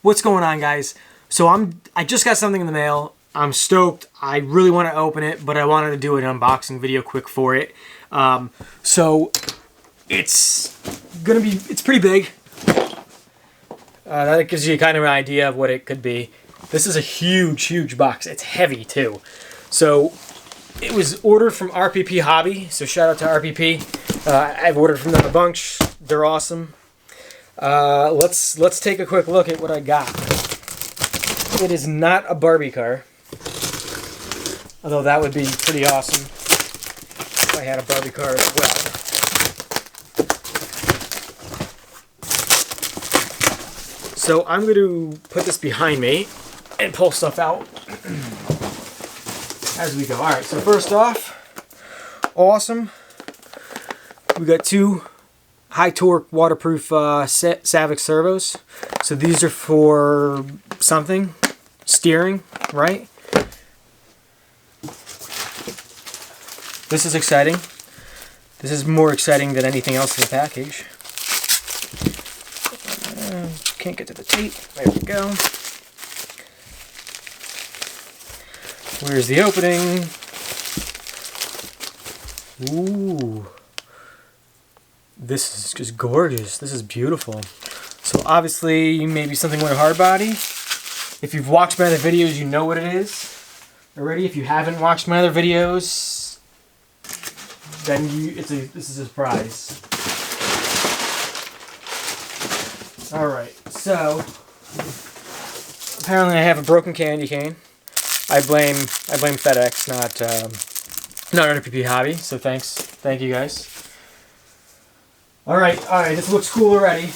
What's going on, guys? So I just got something in the mail. I'm stoked. I really want to open it, but I wanted to do an unboxing video quick for it. So it's pretty big. That gives you kind of an idea of what it could be. This is a huge box. It's heavy too. So it was ordered from RPP Hobby. So shout out to RPP. I've ordered from them a bunch. They're awesome. Let's take a quick look at what I got. It is not a Barbie car, although that would be pretty awesome if I had a Barbie car as well. So I'm going to put this behind me and pull stuff out as we go. Alright, so first off, awesome. We got two high torque waterproof Saavik Servos. So these are for something, steering, right? This is exciting. This is more exciting than anything else in the package. Can't get to the tape. There we go. Where's the opening? Ooh. This is just gorgeous. This is beautiful. So obviously maybe something with a hard body. If you've watched my other videos, you know what it is already. If you haven't watched my other videos, then this is a surprise. Alright, so apparently I have a broken candy cane. I blame FedEx, not RPP Hobby, so thank you guys. Alright, this looks cool already.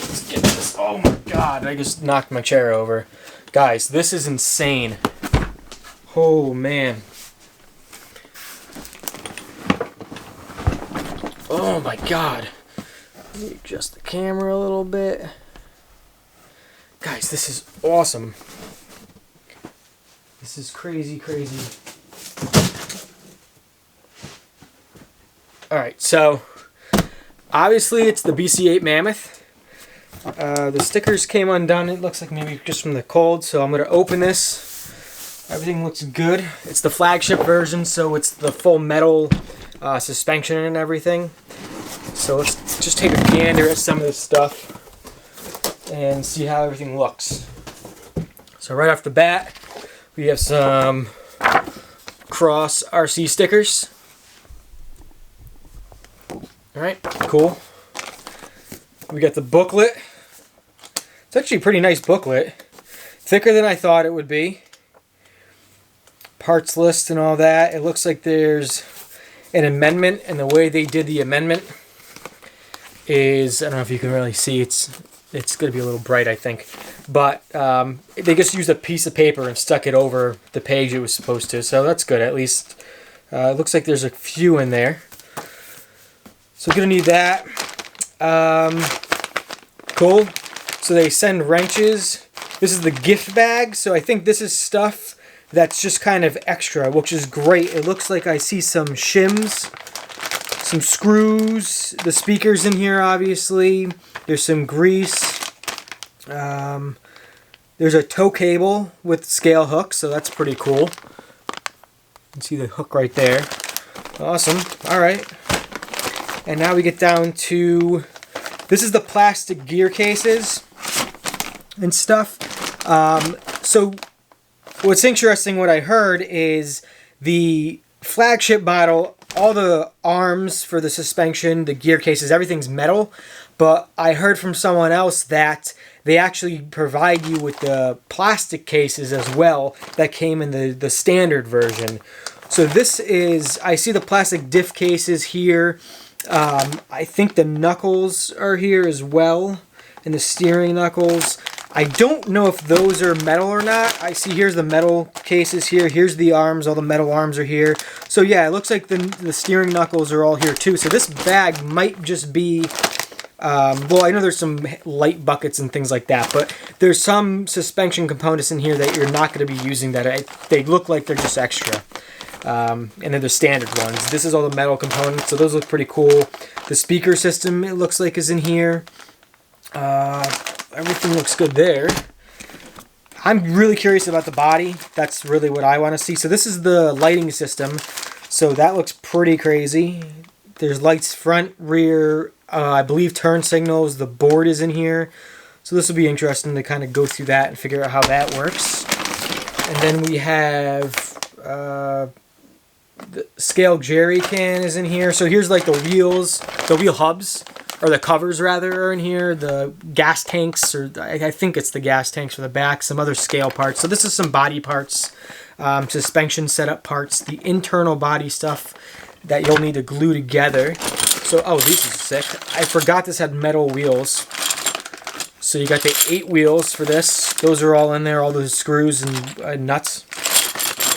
Let's get this. Oh my god, I just knocked my chair over. Guys, this is insane. Oh man. Oh my god. Let me adjust the camera a little bit. Guys, this is awesome. This is crazy. Alright, so obviously it's the BC-8 Mammoth. The stickers came undone, it looks like maybe just from the cold, so I'm going to open this. Everything looks good. It's the flagship version, so it's the full metal suspension and everything. So let's just take a gander at some of this stuff and see how everything looks. So right off the bat, we have some Cross RC stickers. Alright, cool. We got the booklet. It's actually a pretty nice booklet. Thicker than I thought it would be. Parts list and all that. It looks like there's an amendment, and the way they did the amendment is, I don't know if you can really see, it's going to be a little bright, I think. But they just used a piece of paper and stuck it over the page it was supposed to, so that's good at least. It looks like there's a few in there. So we're going to need that. Cool. So they send wrenches. This is the gift bag, so I think this is stuff that's just kind of extra, which is great. It looks like I see some shims, some screws, the speakers in here, obviously. There's some grease. There's a tow cable with scale hook, so that's pretty cool. You can see the hook right there. Awesome. Alright. And now we get down to, this is the plastic gear cases and stuff. So what's interesting, what I heard is the flagship model, all the arms for the suspension, the gear cases, everything's metal. But I heard from someone else that they actually provide you with the plastic cases as well that came in the standard version. So this is, I see the plastic diff cases here. I think the knuckles are here as well, and the steering knuckles. I don't know if those are metal or not. I see here's the metal cases here. Here's the arms. All the metal arms are here. So yeah, it looks like the steering knuckles are all here too. So this bag might just be, well, I know there's some light buckets and things like that, but there's some suspension components in here that you're not going to be using that they look like they're just extra. And then the standard ones. This is all the metal components, so those look pretty cool. The speaker system, it looks like, is in here. Everything looks good there. I'm really curious about the body. That's really what I want to see. So this is the lighting system. So that looks pretty crazy. There's lights front, rear, I believe turn signals. The board is in here. So this will be interesting to kind of go through that and figure out how that works. And then we have the scale jerry can is in here. So here's like the wheels, the wheel hubs, or the covers rather, are in here. The gas tanks, or I think it's the gas tanks for the back. Some other scale parts. So this is some body parts, suspension setup parts, the internal body stuff that you'll need to glue together. So, oh, this is sick. I forgot this had metal wheels. So you got the 8 wheels for this. Those are all in there, all those screws and nuts.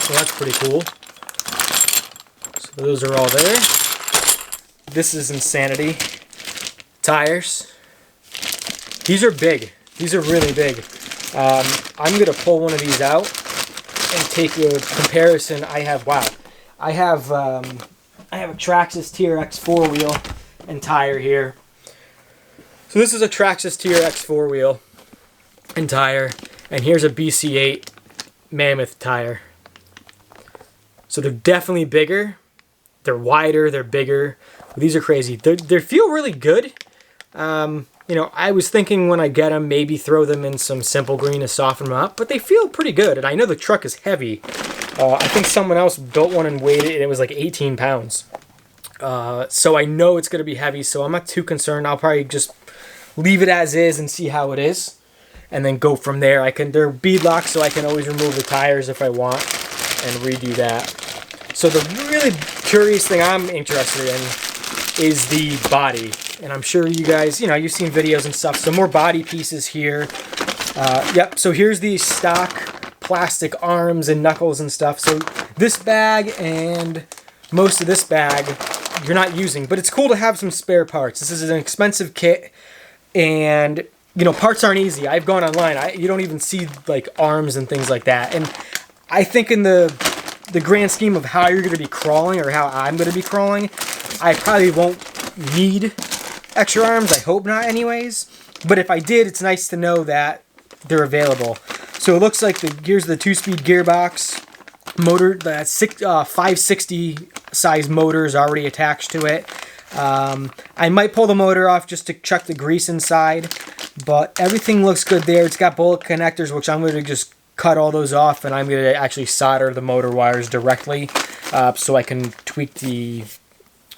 So that's pretty cool. So those are all there. This is insanity. Tires. These are big. These are really big. I'm going to pull one of these out and take a comparison. I have a Traxxas TRX 4-wheel and tire here. So this is a Traxxas TRX 4-wheel and tire, and here's a BC-8 Mammoth tire. So they're definitely bigger. They're wider. They're bigger. These are crazy. They feel really good. You know, I was thinking when I get them, maybe throw them in some Simple Green to soften them up, but they feel pretty good. And I know the truck is heavy. I think someone else built one and weighed it, and it was like 18 pounds. So I know it's going to be heavy, so I'm not too concerned. I'll probably just leave it as is and see how it is, and then go from there. They're bead locked, so I can always remove the tires if I want and redo that. So the really curious thing I'm interested in is the body. And I'm sure you guys, you know, you've seen videos and stuff. So more body pieces here. Yep, so here's the stock plastic arms and knuckles and stuff. So this bag and most of this bag you're not using. But it's cool to have some spare parts. This is an expensive kit. And, you know, parts aren't easy. I've gone online. You don't even see, like, arms and things like that. And I think in the grand scheme of how you're going to be crawling, or how I'm going to be crawling, I probably won't need extra arms. I hope not anyways. But if I did, it's nice to know that they're available. So it looks like here's the 2-speed gearbox motor. That 560 size motor is already attached to it. I might pull the motor off just to check the grease inside, but everything looks good there. It's got bullet connectors, which I'm going to just cut all those off, and I'm going to actually solder the motor wires directly, so I can tweak the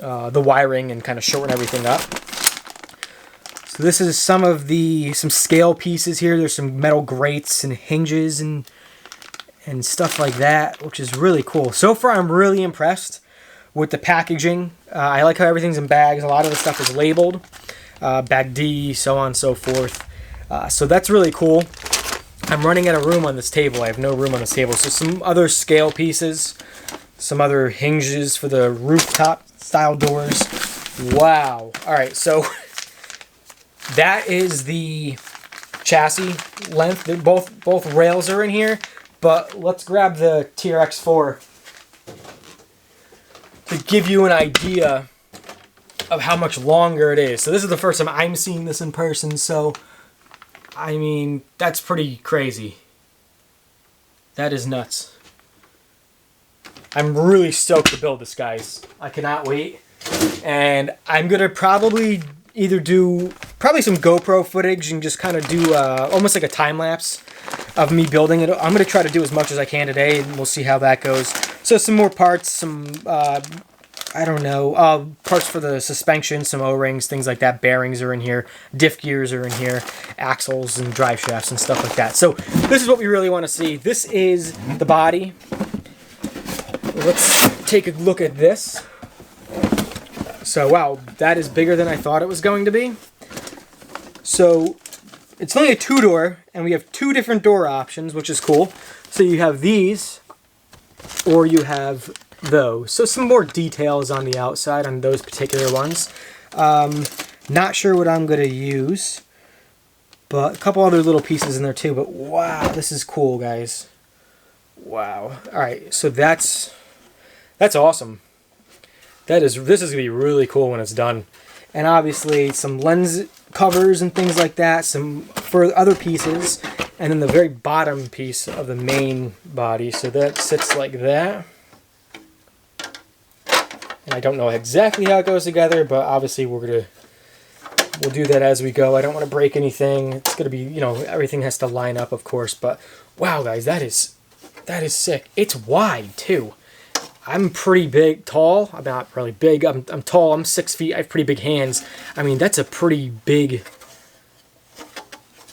wiring and kind of shorten everything up. So this is some scale pieces here. There's some metal grates and hinges and stuff like that, which is really cool. So far, I'm really impressed with the packaging. I like how everything's in bags. A lot of the stuff is labeled. Bag D, so on and so forth. So that's really cool. I'm running out of room on this table. I have no room on this table. So some other scale pieces. Some other hinges for the rooftop style doors. Wow. Alright, so that is the chassis length. Both rails are in here. But let's grab the TRX4 to give you an idea of how much longer it is. So this is the first time I'm seeing this in person, so I mean, that's pretty crazy. That is nuts. I'm really stoked to build this, guys. I cannot wait. And I'm going to probably either do some GoPro footage and just kind of do almost like a time-lapse of me building it. I'm going to try to do as much as I can today, and we'll see how that goes. So some more parts, some, I don't know, parts for the suspension, some O-rings, things like that. Bearings are in here. Diff gears are in here. Axles and drive shafts and stuff like that. So this is what we really want to see. This is the body. Let's take a look at this. So, wow, that is bigger than I thought it was going to be. So, it's only a 2-door, and we have 2 different door options, which is cool. So you have these, or you have those. So some more details on the outside on those particular ones. Not sure what I'm going to use, but a couple other little pieces in there too. But wow, this is cool, guys. Wow. All right, so that's awesome. This is going to be really cool when it's done. and obviously some lens covers and things like that, some for other pieces, and then the very bottom piece of the main body. So that sits like that. And I don't know exactly how it goes together, but obviously we'll do that as we go. I don't want to break anything. It's going to be, you know, everything has to line up, of course, but wow, guys, that is sick. It's wide too. I'm pretty big, tall. I'm not really big. I'm tall. I'm 6 feet. I have pretty big hands. I mean, that's a pretty big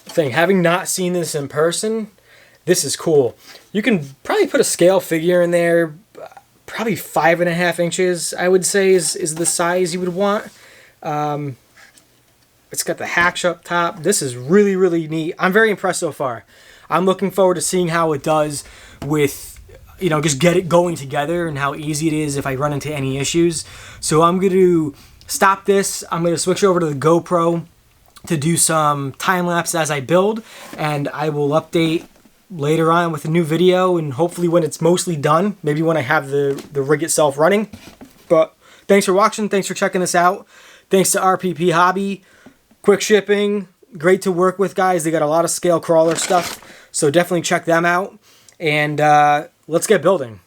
thing. Having not seen this in person, this is cool. You can probably put a scale figure in there. Probably 5.5 inches, I would say, is the size you would want. It's got the hatch up top. This is really, really neat. I'm very impressed so far. I'm looking forward to seeing how it does with, you know, just get it going together and how easy it is if I run into any issues. So I'm going to stop this. I'm going to switch over to the GoPro to do some time lapse as I build, and I will update later on with a new video, and hopefully when it's mostly done, maybe when I have the rig itself running. But thanks for watching. Thanks for checking this out. Thanks to RPP Hobby. Quick shipping. Great to work with, guys. They got a lot of scale crawler stuff, so definitely check them out. And let's get building.